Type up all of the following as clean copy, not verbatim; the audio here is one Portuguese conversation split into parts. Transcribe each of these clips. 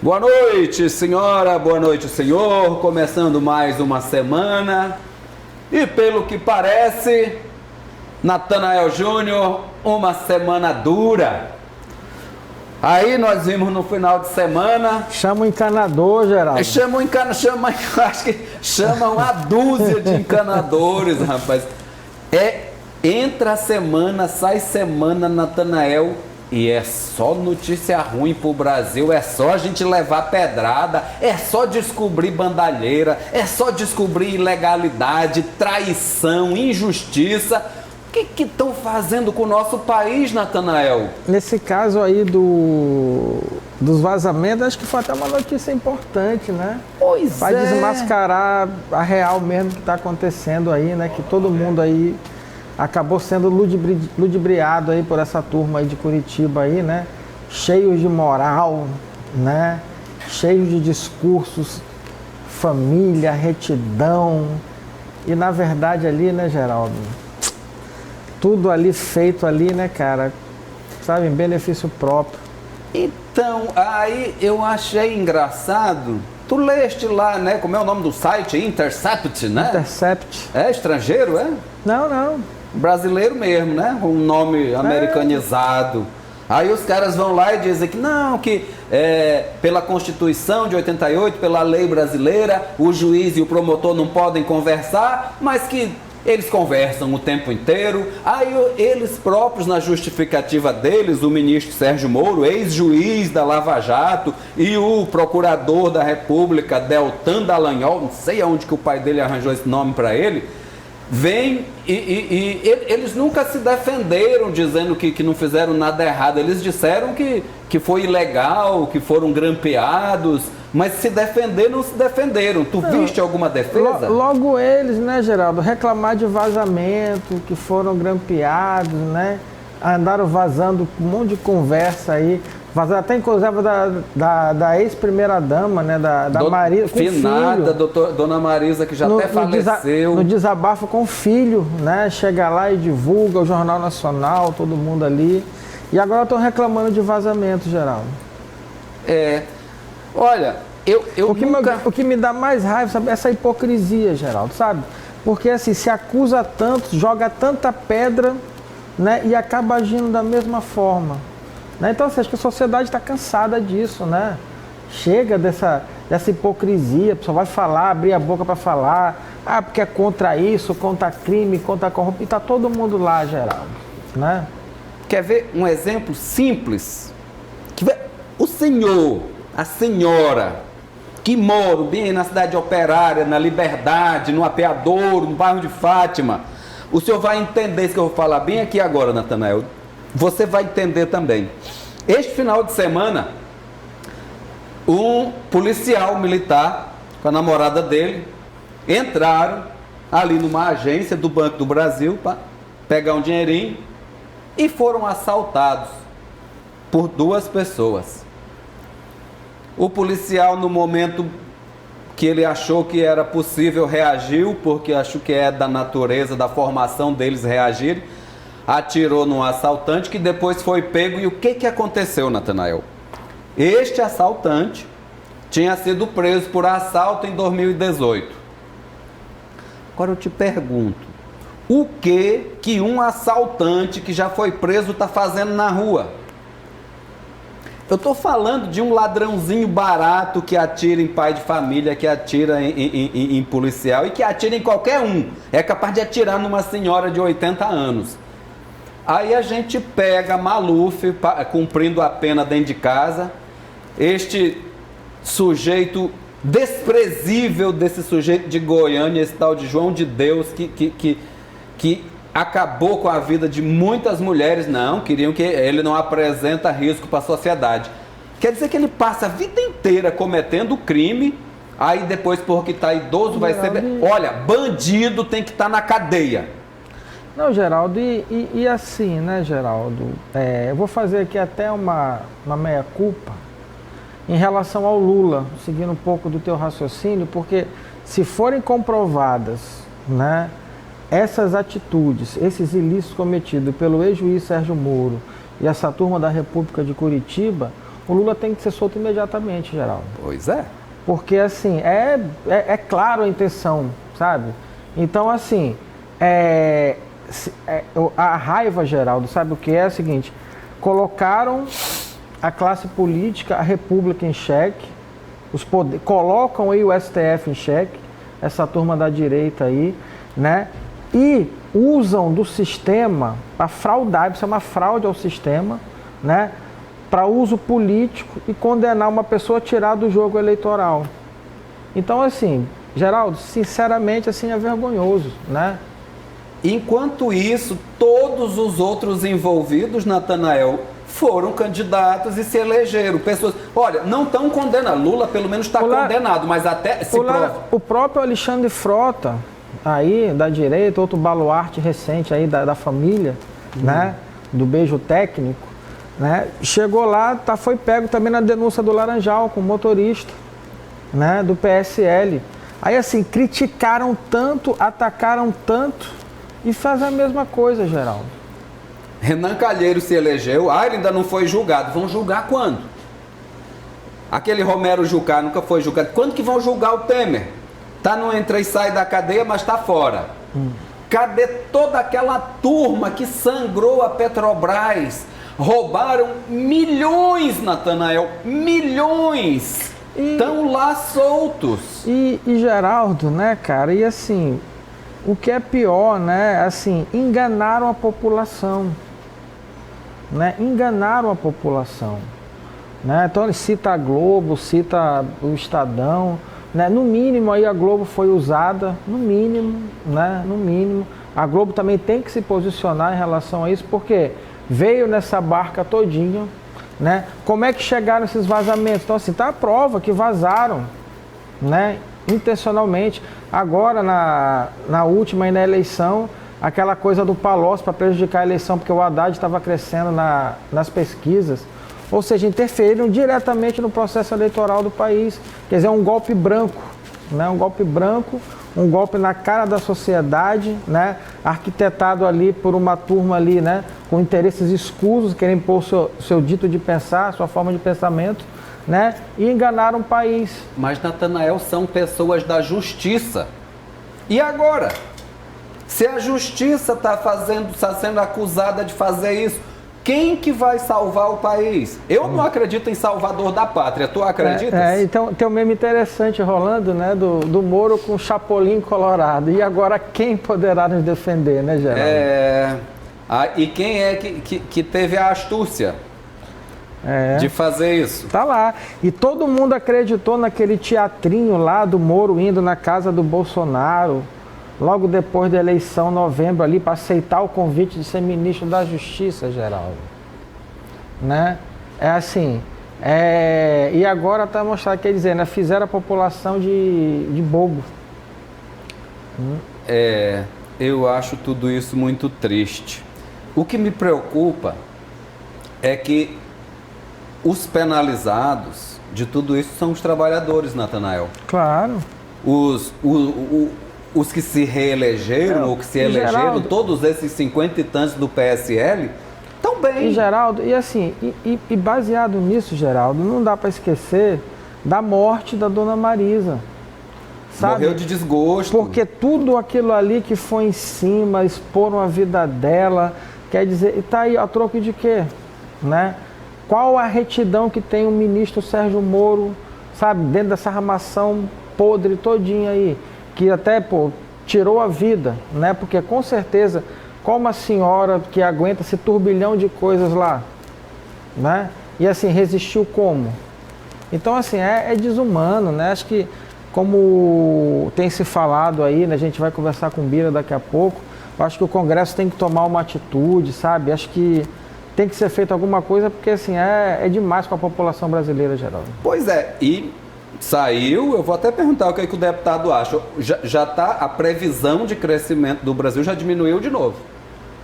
Boa noite, senhora, boa noite, senhor. Começando mais uma semana. E pelo que parece, Natanael Júnior, uma semana dura. Aí nós vimos no final de semana... Chama o encanador, Geraldo. Acho que chama uma dúzia de encanadores, rapaz. Entra a semana, sai semana, Natanael... E é só notícia ruim pro Brasil, é só a gente levar pedrada, é só descobrir bandalheira, é só descobrir ilegalidade, traição, injustiça. O que estão fazendo com o nosso país, Natanael? Nesse caso aí dos vazamentos, acho que foi até uma notícia importante, né? Pois Vai desmascarar a real mesmo que está acontecendo aí, né? Que todo mundo aí... acabou sendo ludibriado aí por essa turma aí de Curitiba aí, né? Cheios de moral, né? Cheios de discursos, família, retidão. E na verdade ali, né, Geraldo? Tudo ali feito ali, né, cara? Sabe, em benefício próprio. Então, aí eu achei engraçado. Tu leste lá, né? Como é o nome do site? Intercept, né? Intercept. É estrangeiro, é? Não. Brasileiro mesmo, né? Um nome americanizado. Aí os caras vão lá e dizem que não, que pela Constituição de 88, pela lei brasileira, o juiz e o promotor não podem conversar, mas que eles conversam o tempo inteiro. Aí eles próprios, na justificativa deles, o ministro Sérgio Moro, ex-juiz da Lava Jato, e o procurador da República, Deltan Dallagnol, não sei aonde que o pai dele arranjou esse nome para ele, vem e eles nunca se defenderam dizendo que não fizeram nada errado. Eles disseram que foi ilegal, que foram grampeados, mas se defender não se defenderam. Tu viste alguma defesa? Logo eles, né, Geraldo, reclamar de vazamento, que foram grampeados, né? Andaram vazando um monte de conversa aí. Vazaram até inclusive da ex-primeira-dama, né? Da Marisa, com finada, dona Marisa, que já até faleceu. No desabafo com o filho, né? Chega lá e divulga o Jornal Nacional, todo mundo ali. E agora estão reclamando de vazamento, Geraldo. Olha, o que me dá mais raiva, sabe, é essa hipocrisia, Geraldo, sabe? Porque assim, se acusa tanto, joga tanta pedra, né? E acaba agindo da mesma forma. Então, assim, acho que a sociedade está cansada disso, né? Chega dessa hipocrisia, a pessoa vai falar, abrir a boca para falar, porque é contra isso, contra crime, contra corrupção, e está todo mundo lá, Geraldo, né? Quer ver um exemplo simples? O senhor, a senhora, que moram bem na cidade operária, na Liberdade, no Apeadouro, no bairro de Fátima, o senhor vai entender isso que eu vou falar bem aqui agora, Natanael. Você vai entender também. Este final de semana, um policial militar com a namorada dele entraram ali numa agência do Banco do Brasil para pegar um dinheirinho e foram assaltados por duas pessoas. O policial, no momento que ele achou que era possível, reagiu, porque acho que é da natureza, da formação deles reagirem, atirou num assaltante que depois foi pego. E o que aconteceu, Natanael? Este assaltante tinha sido preso por assalto em 2018. Agora eu te pergunto, o que um assaltante que já foi preso está fazendo na rua? Eu estou falando de um ladrãozinho barato que atira em pai de família, que atira em policial e que atira em qualquer um. É capaz de atirar numa senhora de 80 anos. Aí a gente pega Maluf cumprindo a pena dentro de casa, este sujeito desprezível desse sujeito de Goiânia, esse tal de João de Deus, que acabou com a vida de muitas mulheres. Não, queriam que ele não apresenta risco para a sociedade. Quer dizer que ele passa a vida inteira cometendo crime, aí depois, porque está idoso, vai ser... Olha, bandido tem que estar na cadeia. Não, Geraldo, e assim, né, Geraldo, eu vou fazer aqui até uma meia-culpa em relação ao Lula, seguindo um pouco do teu raciocínio, porque se forem comprovadas, né, essas atitudes, esses ilícitos cometidos pelo ex-juiz Sérgio Moro e essa turma da República de Curitiba, o Lula tem que ser solto imediatamente, Geraldo. Pois é. Porque, assim, é claro a intenção, sabe? Então, assim, a raiva, Geraldo, sabe o que é? É o seguinte, colocaram a classe política, a república em xeque, colocam aí o STF em xeque, essa turma da direita aí, né? E usam do sistema para fraudar, isso é uma fraude ao sistema, né? Para uso político e condenar uma pessoa a tirar do jogo eleitoral. Então, assim, Geraldo, sinceramente, assim, é vergonhoso, né? Enquanto isso, todos os outros envolvidos, Natanael, foram candidatos e se elegeram. Pessoas, olha, não estão condenados. Lula, pelo menos, está condenado, mas até se prova. O próprio Alexandre Frota, aí, da direita, outro baluarte recente aí da família, né? Do beijo técnico, né? Chegou lá, foi pego também na denúncia do Laranjal, com o motorista, né? Do PSL. Aí, assim, criticaram tanto, atacaram tanto e fazem a mesma coisa, Geraldo. Renan Calheiros se elegeu, ele ainda não foi julgado. Vão julgar quando? Aquele Romero Jucá nunca foi julgado. Quando que vão julgar o Temer? Tá no entra e sai da cadeia, mas tá fora. Cadê toda aquela turma que sangrou a Petrobras? Roubaram milhões, Natanael, milhões. Estão lá soltos. E Geraldo, né, cara, e assim, o que é pior, né, assim, enganaram a população. Né? Enganaram a população. Né? Então ele cita a Globo, cita o Estadão, né? No mínimo aí a Globo foi usada, no mínimo, né? No mínimo. A Globo também tem que se posicionar em relação a isso, porque veio nessa barca todinha, né? Como é que chegaram esses vazamentos? Então assim, tá a prova que vazaram, né? Intencionalmente. Agora na última aí na eleição, aquela coisa do Palocci para prejudicar a eleição, porque o Haddad estava crescendo nas pesquisas. Ou seja, interferiram diretamente no processo eleitoral do país. Quer dizer, um golpe branco, né? Um golpe branco, um golpe na cara da sociedade, né? Arquitetado ali por uma turma ali, né? Com interesses escusos, querem impor o seu dito de pensar, sua forma de pensamento, né? E enganaram o país. Mas, Natanael, são pessoas da justiça. E agora? Se a justiça está sendo acusada de fazer isso, quem que vai salvar o país? Eu não acredito em salvador da pátria. Tu acreditas? Então tem um meme interessante rolando, né? Do Moro com o Chapolin Colorado. E agora quem poderá nos defender, né, Geraldo? E quem é que teve a astúcia de fazer isso? Tá lá. E todo mundo acreditou naquele teatrinho lá do Moro indo na casa do Bolsonaro, logo depois da eleição, novembro, ali, para aceitar o convite de ser ministro da Justiça, Geraldo. Né? É assim, e agora está mostrando, quer dizer, né, fizeram a população de bobo. Eu acho tudo isso muito triste. O que me preocupa é que os penalizados de tudo isso são os trabalhadores, Natanael. Claro. Os que se reelegeram ou que se elegeram, Geraldo, todos esses 50 e tantos do PSL, estão bem. E Geraldo, e assim, e baseado nisso, Geraldo, não dá para esquecer da morte da dona Marisa. Sabe? Morreu de desgosto. Porque tudo aquilo ali que foi em cima, exporam a vida dela, quer dizer, e tá aí, a troco de quê? Né? Qual a retidão que tem o ministro Sérgio Moro, sabe, dentro dessa armação podre todinha aí? Que até, tirou a vida, né? Porque com certeza, como a senhora que aguenta esse turbilhão de coisas lá, né? E assim, resistiu como? Então, assim, é desumano, né? Acho que, como tem se falado aí, né? A gente vai conversar com o Bira daqui a pouco, eu acho que o Congresso tem que tomar uma atitude, sabe? Acho que tem que ser feito alguma coisa, porque, assim, é demais com a população brasileira, Geraldo. Pois é, e saiu, eu vou até perguntar o que o deputado acha. Já está a previsão de crescimento do Brasil, já diminuiu de novo.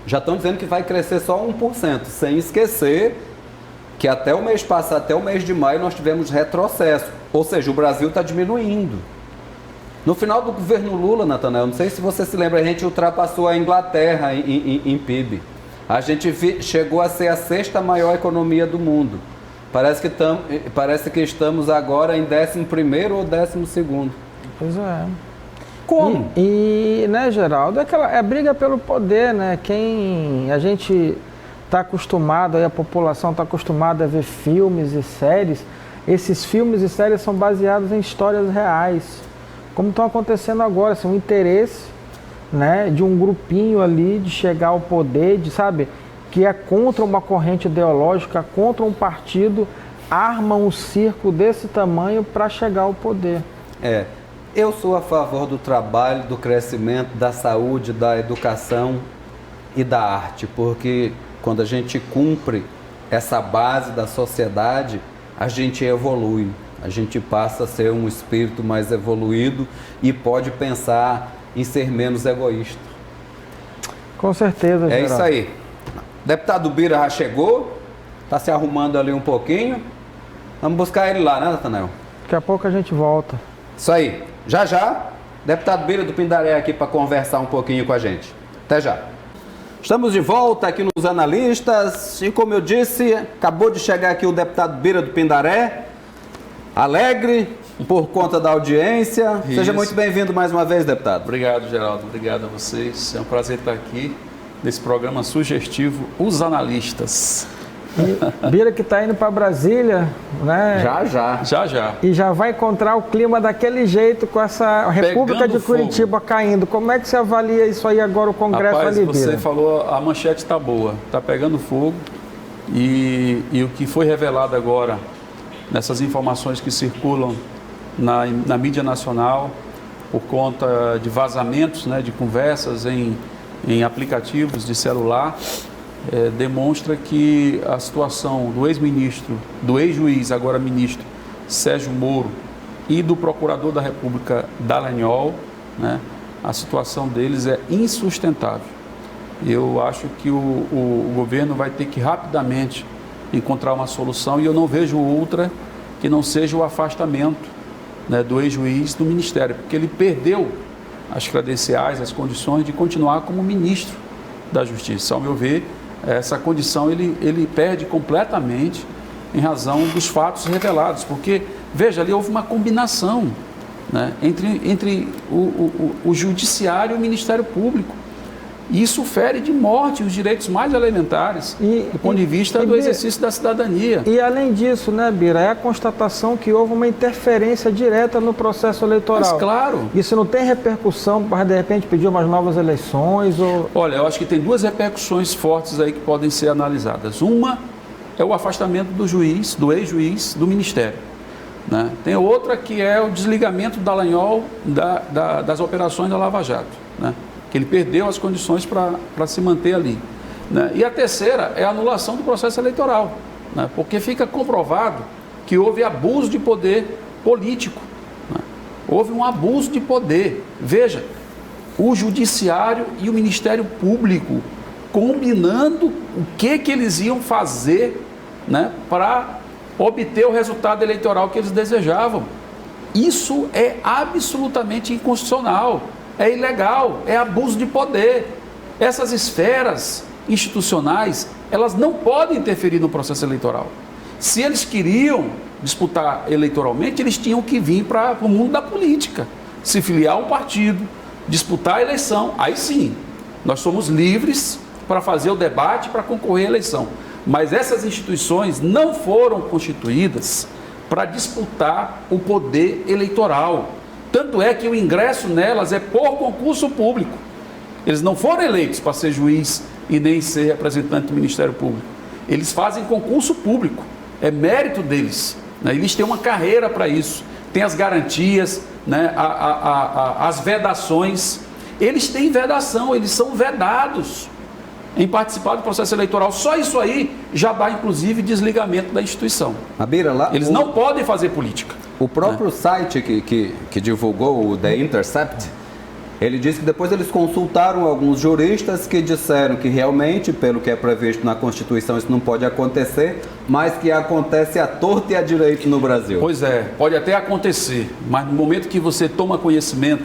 Já estão dizendo que vai crescer só 1%, sem esquecer que até o mês passado, até o mês de maio, nós tivemos retrocesso. Ou seja, o Brasil está diminuindo. No final do governo Lula, Natanael, não sei se você se lembra, a gente ultrapassou a Inglaterra em PIB. A gente chegou a ser a 6ª maior economia do mundo. Parece que estamos agora em 11º ou 12º. Pois é. Como? Né, Geraldo, é briga pelo poder, né? A gente está acostumado, a população está acostumada a ver filmes e séries. Esses filmes e séries são baseados em histórias reais, como estão acontecendo agora, assim, um interesse, né, de um grupinho ali de chegar ao poder, sabe, que é contra uma corrente ideológica, contra um partido, arma um circo desse tamanho para chegar ao poder. Eu sou a favor do trabalho, do crescimento, da saúde, da educação e da arte, porque quando a gente cumpre essa base da sociedade, a gente evolui, a gente passa a ser um espírito mais evoluído e pode pensar em ser menos egoísta. Com certeza, Geraldo. É isso aí. Deputado Bira já chegou, está se arrumando ali um pouquinho. Vamos buscar ele lá, né, Nathanael? Daqui a pouco a gente volta. Isso aí. Já, deputado Bira do Pindaré aqui para conversar um pouquinho com a gente. Até já. Estamos de volta aqui nos Analistas e, como eu disse, acabou de chegar aqui o deputado Bira do Pindaré, alegre por conta da audiência. Isso. Seja muito bem-vindo mais uma vez, deputado. Obrigado, Geraldo. Obrigado a vocês. É um prazer estar aqui nesse programa sugestivo Os Analistas. E Bira que está indo para Brasília, né? Já. E já vai encontrar o clima daquele jeito com essa República de Curitiba caindo. Como é que você avalia isso aí agora, o Congresso ali, Bira? Você falou, a manchete está boa, está pegando fogo. E o que foi revelado agora, nessas informações que circulam na mídia nacional, por conta de vazamentos, né, de conversas em aplicativos de celular, demonstra que a situação do ex-ministro, do ex-juiz, agora ministro, Sérgio Moro, e do procurador da República, Dallagnol, né, a situação deles é insustentável. Eu acho que o governo vai ter que rapidamente encontrar uma solução, e eu não vejo outra que não seja o afastamento, né, do ex-juiz do Ministério, porque ele perdeu as credenciais, as condições de continuar como ministro da Justiça. Ao meu ver, essa condição ele perde completamente em razão dos fatos revelados, porque, veja, ali houve uma combinação, né, entre o Judiciário e o Ministério Público. Isso fere de morte os direitos mais elementares do ponto de vista do exercício da cidadania. E além disso, né, Bira, é a constatação que houve uma interferência direta no processo eleitoral. Mas claro. Isso não tem repercussão para, de repente, pedir umas novas eleições? Olha, eu acho que tem duas repercussões fortes aí que podem ser analisadas. Uma é o afastamento do juiz, do ex-juiz, do Ministério, né? Tem outra que é o desligamento do Dallagnol das operações da Lava Jato, né? Que ele perdeu as condições para se manter ali, né? E a terceira é a anulação do processo eleitoral, né? Porque fica comprovado que houve abuso de poder político, né? Houve um abuso de poder. Veja, o Judiciário e o Ministério Público combinando o que eles iam fazer, né, para obter o resultado eleitoral que eles desejavam. Isso é absolutamente inconstitucional. É ilegal, é abuso de poder. Essas esferas institucionais, elas não podem interferir no processo eleitoral. Se eles queriam disputar eleitoralmente, eles tinham que vir para o mundo da política, se filiar a um partido, disputar a eleição. Aí sim, nós somos livres para fazer o debate, para concorrer à eleição. Mas essas instituições não foram constituídas para disputar o poder eleitoral. Tanto é que o ingresso nelas é por concurso público. Eles não foram eleitos para ser juiz e nem ser representante do Ministério Público. Eles fazem concurso público. É mérito deles, né? Eles têm uma carreira para isso. Tem as garantias, né? As vedações. Eles têm vedação, eles são vedados em participar do processo eleitoral. Só isso aí já dá, inclusive, desligamento da instituição. Bira, lá, eles não podem fazer política. O próprio site que divulgou o The Intercept, ele disse que depois eles consultaram alguns juristas que disseram que realmente, pelo que é previsto na Constituição, isso não pode acontecer, mas que acontece à torta e à direito no Brasil. Pois é, pode até acontecer, mas no momento que você toma conhecimento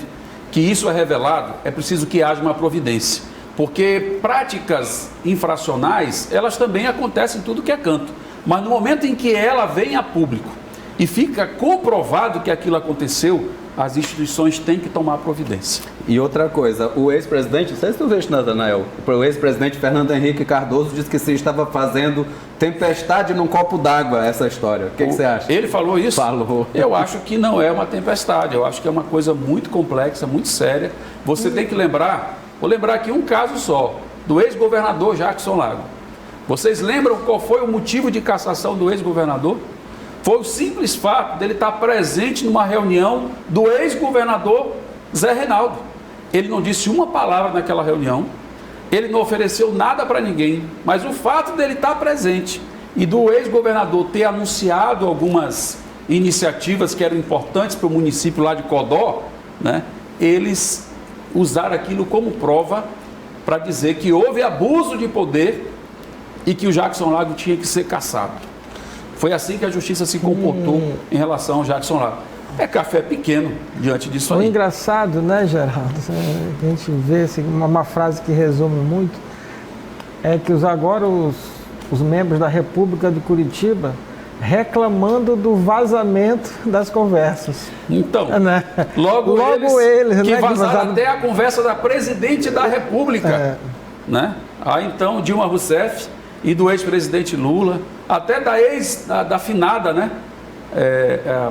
que isso é revelado, é preciso que haja uma providência. Porque práticas infracionais, elas também acontecem em tudo que é canto. Mas no momento em que ela vem a público e fica comprovado que aquilo aconteceu, as instituições têm que tomar providência. E outra coisa, o ex-presidente, não sei se tu vês, Natanael, o ex-presidente Fernando Henrique Cardoso disse que se estava fazendo tempestade num copo d'água, essa história. O que você acha? Ele falou isso? Falou. Eu acho que não é uma tempestade, eu acho que é uma coisa muito complexa, muito séria. Você tem que lembrar, vou lembrar aqui um caso só, do ex-governador Jackson Lago. Vocês lembram qual foi o motivo de cassação do ex-governador? Foi o simples fato dele estar presente numa reunião do ex-governador Zé Reinaldo. Ele não disse uma palavra naquela reunião, ele não ofereceu nada para ninguém, mas o fato dele estar presente e do ex-governador ter anunciado algumas iniciativas que eram importantes para o município lá de Codó, né, eles usaram aquilo como prova para dizer que houve abuso de poder e que o Jackson Lago tinha que ser cassado. Foi assim que a justiça se comportou em relação ao Jackson Lago. É café pequeno diante disso aí. O engraçado, né, Geraldo? A gente vê assim, uma frase que resume muito, é que agora os membros da República de Curitiba reclamando do vazamento das conversas. Então, né? logo eles que né, vazaram até a conversa da presidente da República. Né? Aí então Dilma Rousseff e do ex-presidente Lula, até da finada, né?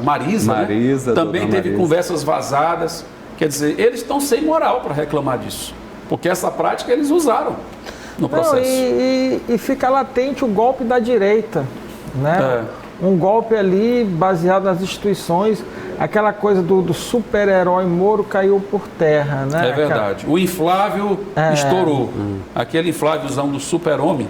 Marisa, né? Também teve Marisa. Conversas vazadas. Quer dizer, eles estão sem moral para reclamar disso, porque essa prática eles usaram no processo. E fica latente o golpe da direita, né? Um golpe ali baseado nas instituições, aquela coisa do super-herói Moro caiu por terra, né? É verdade. O inflável estourou. Aquele inflávelzão do super-homem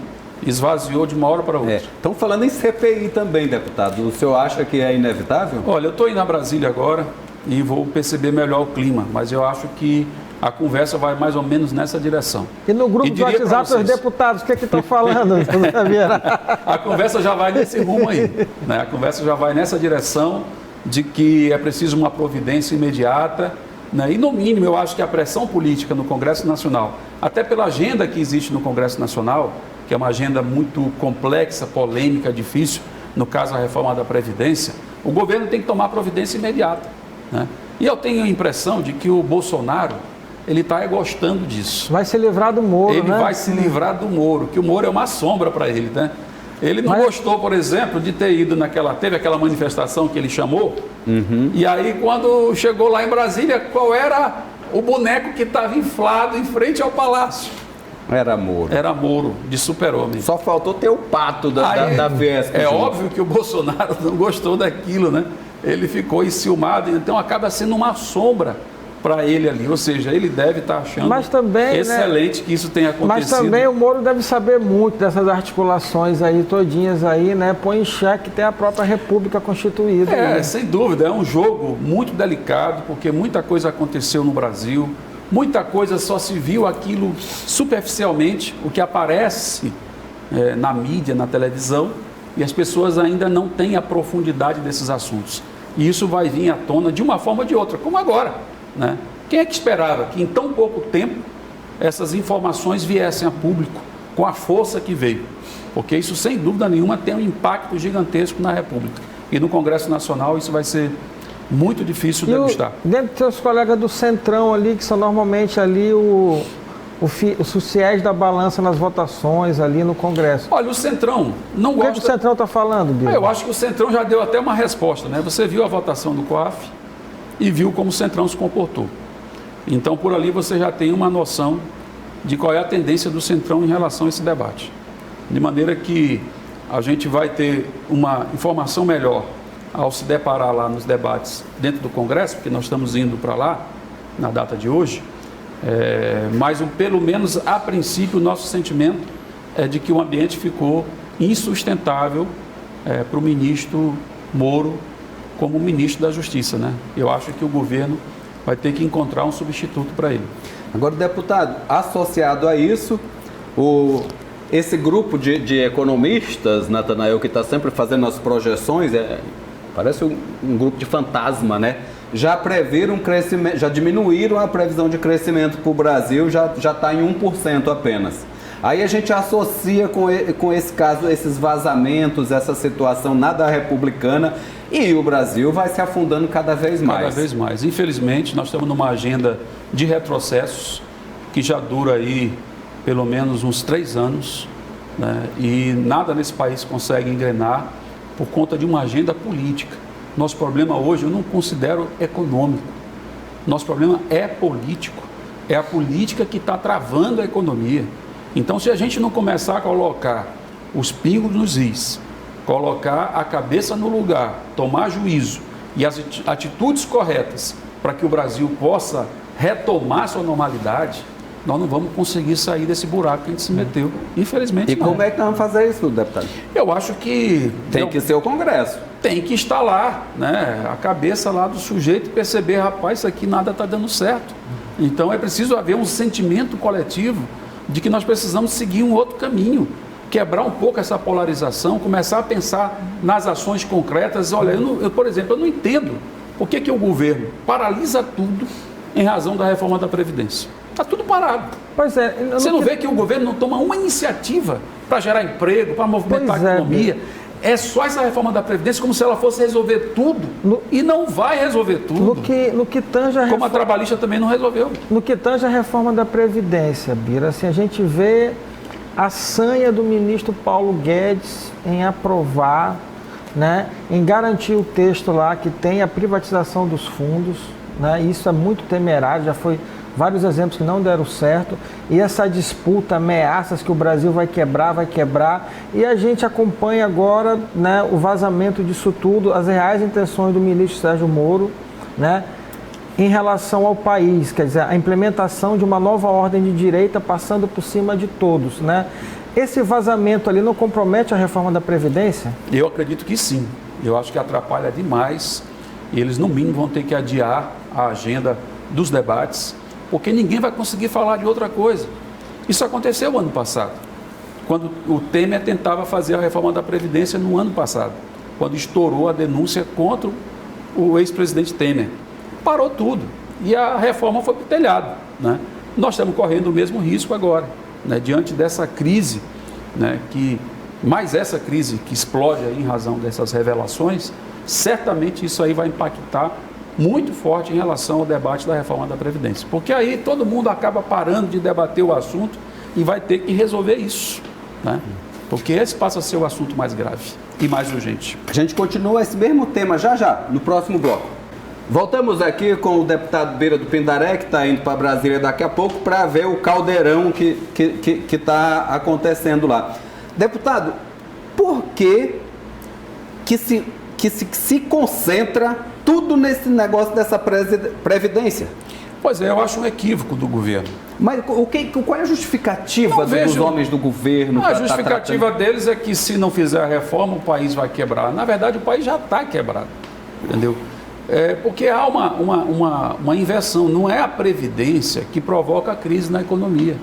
esvaziou de uma hora para outra. Estão falando em CPI também, deputado. O senhor acha que é inevitável? Olha, eu estou indo a Brasília agora e vou perceber melhor o clima, mas eu acho que a conversa vai mais ou menos nessa direção. E no grupo do WhatsApp dos deputados, o que estão falando? A conversa já vai nesse rumo aí. Né? A conversa já vai nessa direção de que é preciso uma providência imediata. Né? E no mínimo eu acho que a pressão política no Congresso Nacional, até pela agenda que existe no Congresso Nacional, que é uma agenda muito complexa, polêmica, difícil, no caso a reforma da Previdência, o governo tem que tomar providência imediata. Né? E eu tenho a impressão de que o Bolsonaro, ele está gostando disso. Vai se livrar do Moro, Ele né? vai se livrar do Moro, que o Moro é uma sombra para ele, né? Ele não gostou, por exemplo, de ter ido teve aquela manifestação que ele chamou, e aí quando chegou lá em Brasília, qual era o boneco que estava inflado em frente ao palácio? Era Moro. Era Moro, de super-homem. Só faltou ter o pato da Fiesp. É óbvio que o Bolsonaro não gostou daquilo, né? Ele ficou enciumado, então acaba sendo uma sombra para ele ali, ou seja, ele deve estar achando excelente, né, que isso tenha acontecido. Mas também o Moro deve saber muito dessas articulações aí, todinhas aí, né? Põe em xeque até a própria República constituída. Né? Sem dúvida, é um jogo muito delicado, porque muita coisa aconteceu no Brasil, muita coisa só se viu aquilo superficialmente, o que aparece na mídia, na televisão, e as pessoas ainda não têm a profundidade desses assuntos. E isso vai vir à tona de uma forma ou de outra, como agora. Né? Quem é que esperava que em tão pouco tempo essas informações viessem a público com a força que veio? Porque isso, sem dúvida nenhuma, tem um impacto gigantesco na República. E no Congresso Nacional isso vai ser muito difícil de degustar. Dentro dos seus colegas do Centrão ali, que são normalmente ali os fiéis da balança nas votações ali no Congresso. Olha, o Centrão não gosta... O que o Centrão está falando, Bia? Eu acho que o Centrão já deu até uma resposta, né? Você viu a votação do COAF e viu como o Centrão se comportou. Então, por ali você já tem uma noção de qual é a tendência do Centrão em relação a esse debate. De maneira que a gente vai ter uma informação melhor ao se deparar lá nos debates dentro do Congresso, porque nós estamos indo para lá na data de hoje, mas pelo menos a princípio o nosso sentimento é de que o ambiente ficou insustentável para o ministro Moro como ministro da Justiça, né? Eu acho que o governo vai ter que encontrar um substituto para ele. Agora, deputado, associado a isso, esse grupo de economistas, Natanael, que está sempre fazendo as projeções, parece um grupo de fantasma, né? Já previram crescimento, já diminuíram a previsão de crescimento para o Brasil, já está em 1% apenas. Aí a gente associa com esse caso, esses vazamentos, essa situação nada republicana, e o Brasil vai se afundando cada vez mais. Cada vez mais. Infelizmente, nós estamos numa agenda de retrocessos que já dura aí pelo menos uns 3 anos, né? E nada nesse país consegue engrenar por conta de uma agenda política. Nosso problema hoje eu não considero econômico. Nosso problema é político. É a política que está travando a economia. Então, se a gente não começar a colocar os pingos nos is, colocar a cabeça no lugar, tomar juízo e as atitudes corretas para que o Brasil possa retomar sua normalidade, nós não vamos conseguir sair desse buraco que a gente se meteu, infelizmente. E como é que nós vamos fazer isso, deputado? Eu acho que tem que ser o Congresso. Tem que estar lá, né? A cabeça lá do sujeito e perceber, rapaz, isso aqui nada está dando certo. Então é preciso haver um sentimento coletivo de que nós precisamos seguir um outro caminho, quebrar um pouco essa polarização, começar a pensar nas ações concretas. Olha, por exemplo, eu não entendo por que o governo paralisa tudo em razão da reforma da Previdência. Está tudo parado. Pois é. Você não vê que o governo não toma uma iniciativa para gerar emprego, para movimentar a economia? É só essa reforma da Previdência como se ela fosse resolver tudo e não vai resolver tudo. No que tange a como a trabalhista também não resolveu. No que tange a reforma da Previdência, Bira, assim, a gente vê a sanha do ministro Paulo Guedes em aprovar, né, em garantir o texto lá que tem a privatização dos fundos, né, isso é muito temerário, já foi vários exemplos que não deram certo, e essa disputa, ameaças que o Brasil vai quebrar, e a gente acompanha agora, né, o vazamento disso tudo, as reais intenções do ministro Sérgio Moro, né, em relação ao país, quer dizer, a implementação de uma nova ordem de direita passando por cima de todos, né? Esse vazamento ali não compromete a reforma da Previdência? Eu acredito que sim. Eu acho que atrapalha demais e eles, no mínimo, vão ter que adiar a agenda dos debates, porque ninguém vai conseguir falar de outra coisa. Isso aconteceu ano passado, quando o Temer tentava fazer a reforma da Previdência no ano passado, quando estourou a denúncia contra o ex-presidente Temer. Parou tudo e a reforma foi para o telhado, né? Nós estamos correndo o mesmo risco agora, né? Diante dessa crise, né? Mais essa crise que explode aí em razão dessas revelações, certamente isso aí vai impactar muito forte em relação ao debate da reforma da Previdência, porque aí todo mundo acaba parando de debater o assunto e vai ter que resolver isso, né? Porque esse passa a ser o assunto mais grave e mais urgente. A gente continua esse mesmo tema já, no próximo bloco. Voltamos aqui com o deputado Bira do Pindaré, que está indo para Brasília daqui a pouco, para ver o caldeirão que está acontecendo lá. Deputado, por que se concentra tudo nesse negócio dessa previdência? Pois é, eu acho um equívoco do governo. Mas qual é a justificativa dos homens do governo? A justificativa deles é que se não fizer a reforma, o país vai quebrar. Na verdade, o país já está quebrado, entendeu? Porque há uma inversão, não é a Previdência que provoca a crise na economia,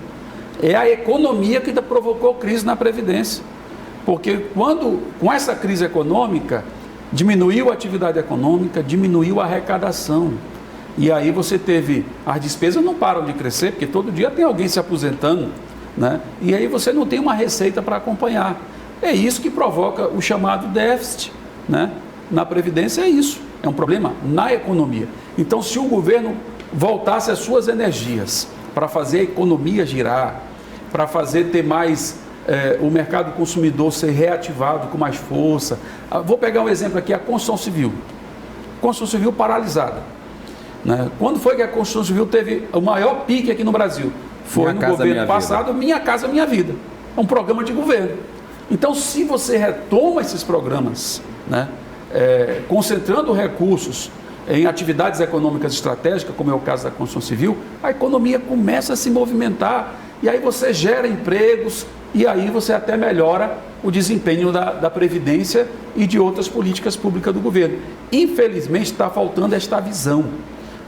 é a economia que provocou crise na Previdência, porque com essa crise econômica, diminuiu a atividade econômica, diminuiu a arrecadação, e aí você teve, as despesas não param de crescer, porque todo dia tem alguém se aposentando, né? E aí você não tem uma receita para acompanhar, é isso que provoca o chamado déficit, né? Na Previdência é isso. É um problema na economia. Então, se o governo voltasse as suas energias para fazer a economia girar, para fazer ter mais, o mercado consumidor ser reativado com mais força. Vou pegar um exemplo aqui, a Construção Civil. Construção Civil paralisada, né? Quando foi que a Construção Civil teve o maior pique aqui no Brasil? Foi no governo passado, Minha Casa Minha Vida. É um programa de governo. Então, se você retoma esses programas, né? Concentrando recursos em atividades econômicas estratégicas, como é o caso da construção civil, a economia começa a se movimentar e aí você gera empregos e aí você até melhora o desempenho da Previdência e de outras políticas públicas do governo. Infelizmente está faltando esta visão,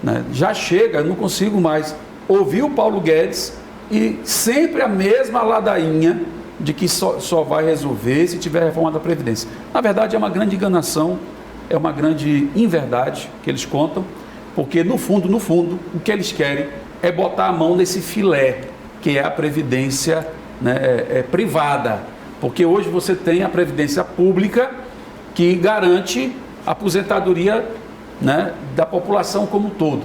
né? Já chega, não consigo mais ouvir o Paulo Guedes e sempre a mesma ladainha de que só vai resolver se tiver reforma da Previdência. Na verdade, é uma grande enganação, é uma grande inverdade que eles contam, porque no fundo, o que eles querem é botar a mão nesse filé, que é a Previdência né, privada, porque hoje você tem a previdência pública que garante a aposentadoria, né, da população como um todo.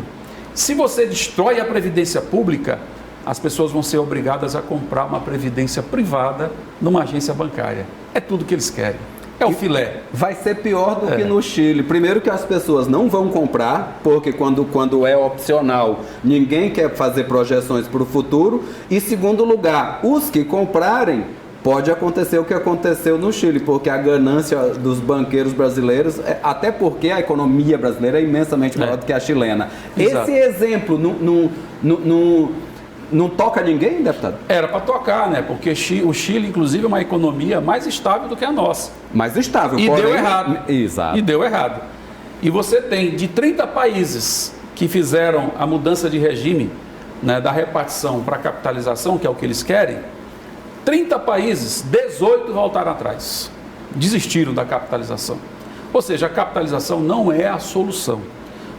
Se você destrói a previdência pública, as pessoas vão ser obrigadas a comprar uma previdência privada numa agência bancária. É tudo que eles querem. É o filé. Vai ser pior do que no Chile. Primeiro que as pessoas não vão comprar, porque quando é opcional, ninguém quer fazer projeções para o futuro. E segundo lugar, os que comprarem, pode acontecer o que aconteceu no Chile, porque a ganância dos banqueiros brasileiros, até porque a economia brasileira é imensamente maior do que a chilena. Exato. Esse exemplo não toca ninguém, deputado? Era para tocar, né? Porque o Chile, inclusive, é uma economia mais estável do que a nossa. Mais estável, E porém... deu errado. Exato. E deu errado. E você tem de 30 países que fizeram a mudança de regime, né, da repartição para capitalização, que é o que eles querem, 30 países, 18 voltaram atrás. Desistiram da capitalização. Ou seja, a capitalização não é a solução.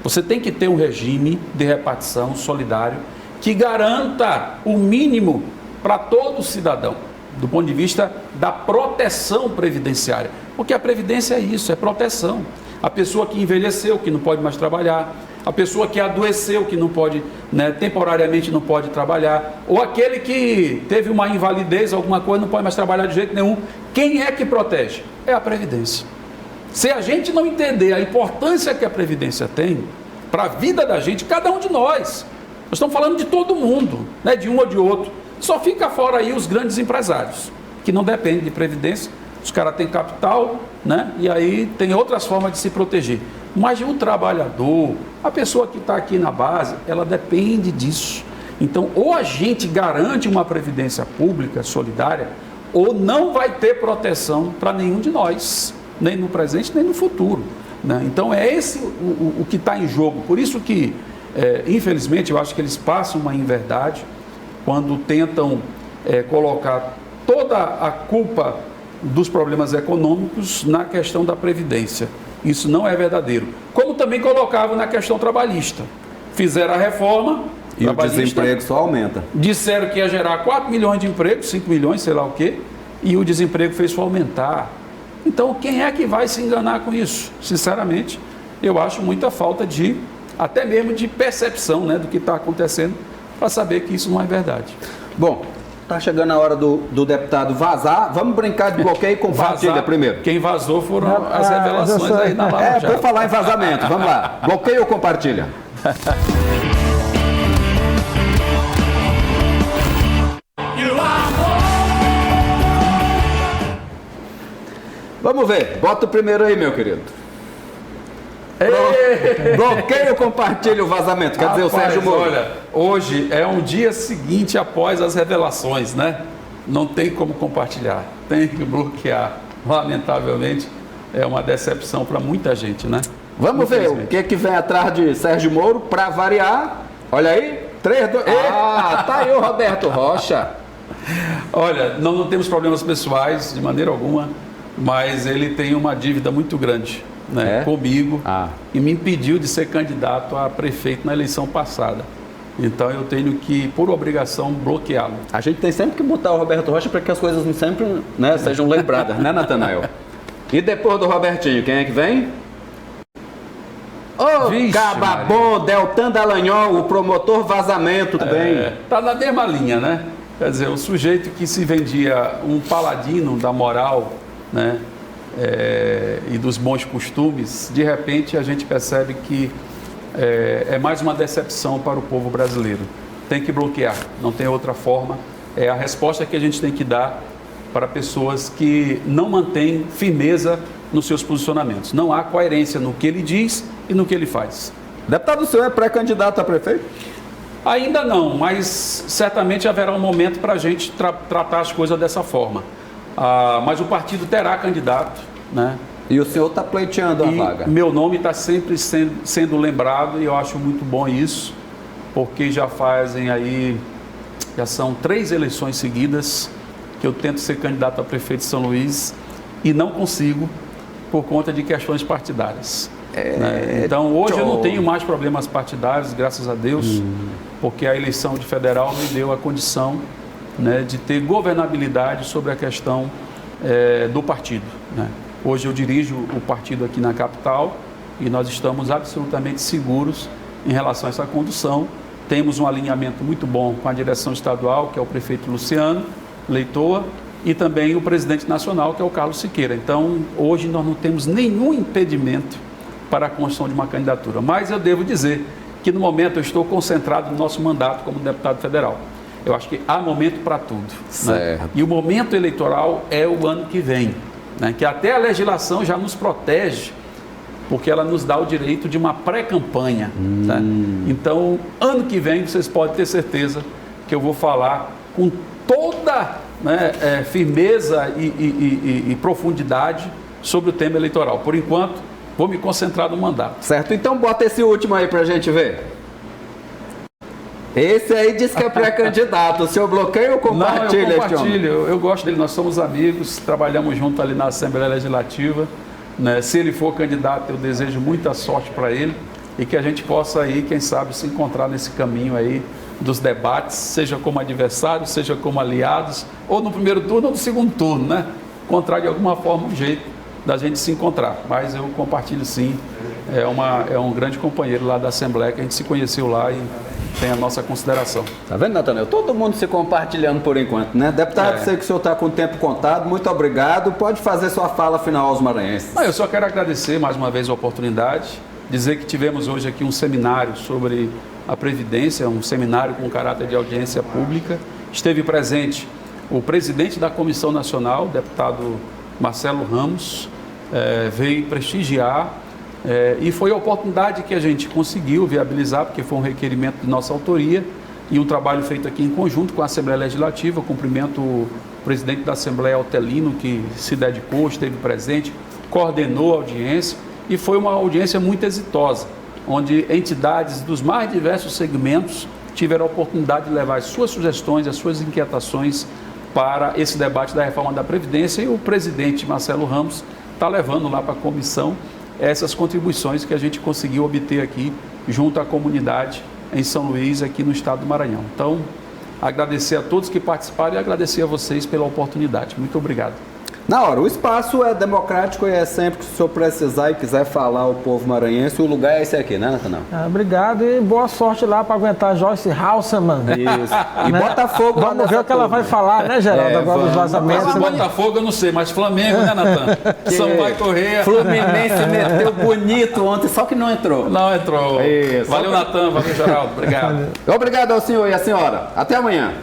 Você tem que ter um regime de repartição solidário que garanta o mínimo para todo cidadão, do ponto de vista da proteção previdenciária. Porque a previdência é isso, é proteção. A pessoa que envelheceu, que não pode mais trabalhar, a pessoa que adoeceu, que não pode, né, temporariamente não pode trabalhar, ou aquele que teve uma invalidez, alguma coisa, não pode mais trabalhar de jeito nenhum. Quem é que protege? É a Previdência. Se a gente não entender a importância que a Previdência tem para a vida da gente, cada um de nós estamos falando de todo mundo, né, de um ou de outro, só fica fora aí os grandes empresários, que não dependem de Previdência, os caras têm capital, né, e aí tem outras formas de se proteger. Mas o trabalhador, a pessoa que está aqui na base, ela depende disso. Então, ou a gente garante uma previdência pública solidária, ou não vai ter proteção para nenhum de nós, nem no presente, nem no futuro, né? Então, é esse o que está em jogo. Por isso que, infelizmente, eu acho que eles passam uma inverdade quando tentam colocar toda a culpa dos problemas econômicos na questão da previdência. Isso não é verdadeiro. Como também colocavam na questão trabalhista. Fizeram a reforma e o desemprego só aumenta. Disseram que ia gerar 4 milhões de empregos, 5 milhões, sei lá o quê, e o desemprego fez só aumentar. Então, quem é que vai se enganar com isso? Sinceramente, eu acho muita falta de, até mesmo de percepção, né, do que está acontecendo, para saber que isso não é verdade. Bom, está chegando a hora do deputado vazar. Vamos brincar de bloqueio e compartilha Vazar, primeiro. Quem vazou foram as revelações aí na Lava Jato. Por falar em vazamento, vamos lá. Bloqueio ou compartilha? Vamos ver. Bota o primeiro aí, meu querido. Bloqueio ou compartilha o vazamento? Quer dizer, o Sérgio Moro. Olha, hoje é um dia seguinte após as revelações, né? Não tem como compartilhar, tem que bloquear. Lamentavelmente, é uma decepção para muita gente, né? Vamos ver o que vem atrás de Sérgio Moro, para variar. Olha aí, 3, 2... Ah, tá aí o Roberto Rocha. Olha, não temos problemas pessoais de maneira alguma, mas ele tem uma dívida muito grande, né, comigo, e me impediu de ser candidato a prefeito na eleição passada. Então eu tenho que, por obrigação, bloqueá-lo. A gente tem sempre que botar o Roberto Rocha para que as coisas sempre, né, sejam lembradas, né, Natanael? E depois do Robertinho, quem é que vem? Ô, Cababom, Deltan Dallagnol, o promotor vazamento também. Tá na mesma linha, né? Quer dizer, o sujeito que se vendia um paladino da moral, né, e dos bons costumes, de repente a gente percebe que é mais uma decepção para o povo brasileiro. Tem que bloquear, não tem outra forma. É a resposta que a gente tem que dar para pessoas que não mantêm firmeza nos seus posicionamentos. Não há coerência no que ele diz e no que ele faz. Deputado, o senhor é pré-candidato a prefeito? Ainda não, mas certamente haverá um momento para a gente tratar as coisas dessa forma. Mas o partido terá candidato, né? E o senhor está pleiteando a vaga? Meu nome está sempre sendo lembrado e eu acho muito bom isso, porque já são 3 eleições seguidas que eu tento ser candidato a prefeito de São Luís e não consigo por conta de questões partidárias. Né? Então hoje eu não tenho mais problemas partidários, graças a Deus, porque a eleição de federal me deu a condição né, de ter governabilidade sobre a questão do partido, né? Hoje eu dirijo o partido aqui na capital e nós estamos absolutamente seguros em relação a essa condução. Temos um alinhamento muito bom com a direção estadual, que é o prefeito Luciano Leitoa, e também o presidente nacional, que é o Carlos Siqueira. Então, hoje nós não temos nenhum impedimento para a construção de uma candidatura. Mas eu devo dizer que no momento eu estou concentrado no nosso mandato como deputado federal. Eu acho que há momento para tudo, né? E o momento eleitoral é o ano que vem, né? Que até a legislação já nos protege, porque ela nos dá o direito de uma pré-campanha, né? Então, ano que vem, vocês podem ter certeza que eu vou falar com toda, né, firmeza e profundidade sobre o tema eleitoral. Por enquanto, vou me concentrar no mandato. Certo, então bota esse último aí pra gente ver. Esse aí diz que é pré-candidato. O senhor bloqueia ou compartilha? Não, eu compartilho. Eu gosto dele, nós somos amigos, trabalhamos junto ali na Assembleia Legislativa, né? Se ele for candidato, eu desejo muita sorte para ele e que a gente possa aí, quem sabe, se encontrar nesse caminho aí dos debates, seja como adversários, seja como aliados, ou no primeiro turno ou no segundo turno, né? Encontrar de alguma forma um jeito da gente se encontrar. Mas eu compartilho sim, é um grande companheiro lá da Assembleia, que a gente se conheceu lá e tem a nossa consideração. Tá vendo, Nathanael? Todo mundo se compartilhando por enquanto, né? Deputado, sei que o senhor está com o tempo contado, muito obrigado. Pode fazer sua fala final aos maranhenses. Eu só quero agradecer mais uma vez a oportunidade, dizer que tivemos hoje aqui um seminário sobre a Previdência, um seminário com caráter de audiência pública. Esteve presente o presidente da Comissão Nacional, deputado Marcelo Ramos, veio prestigiar, e foi a oportunidade que a gente conseguiu viabilizar, porque foi um requerimento de nossa autoria e um trabalho feito aqui em conjunto com a Assembleia Legislativa. Eu cumprimento o presidente da Assembleia, Altelino, que se dedicou, esteve presente, coordenou a audiência e foi uma audiência muito exitosa, onde entidades dos mais diversos segmentos tiveram a oportunidade de levar as suas sugestões, as suas inquietações para esse debate da reforma da Previdência, e o presidente Marcelo Ramos está levando lá para a comissão essas contribuições que a gente conseguiu obter aqui junto à comunidade em São Luís, aqui no estado do Maranhão. Então, agradecer a todos que participaram e agradecer a vocês pela oportunidade. Muito obrigado. Na hora, o espaço é democrático e é sempre que o senhor precisar e quiser falar ao povo maranhense, o lugar é esse aqui, né, Nathanael? Obrigado e boa sorte lá para aguentar Joyce Halseman. Isso. E né? Botafogo. Vamos ver o que ela vai falar, né, Geraldo? Agora dos vazamentos. Mas Botafogo eu não sei, mas Flamengo, né, Natan? Sampaio Correia. Fluminense meteu bonito ontem, só que não entrou. Não entrou. Isso. Valeu, Natan. Valeu, Geraldo. Obrigado. Obrigado ao senhor e à senhora. Até amanhã.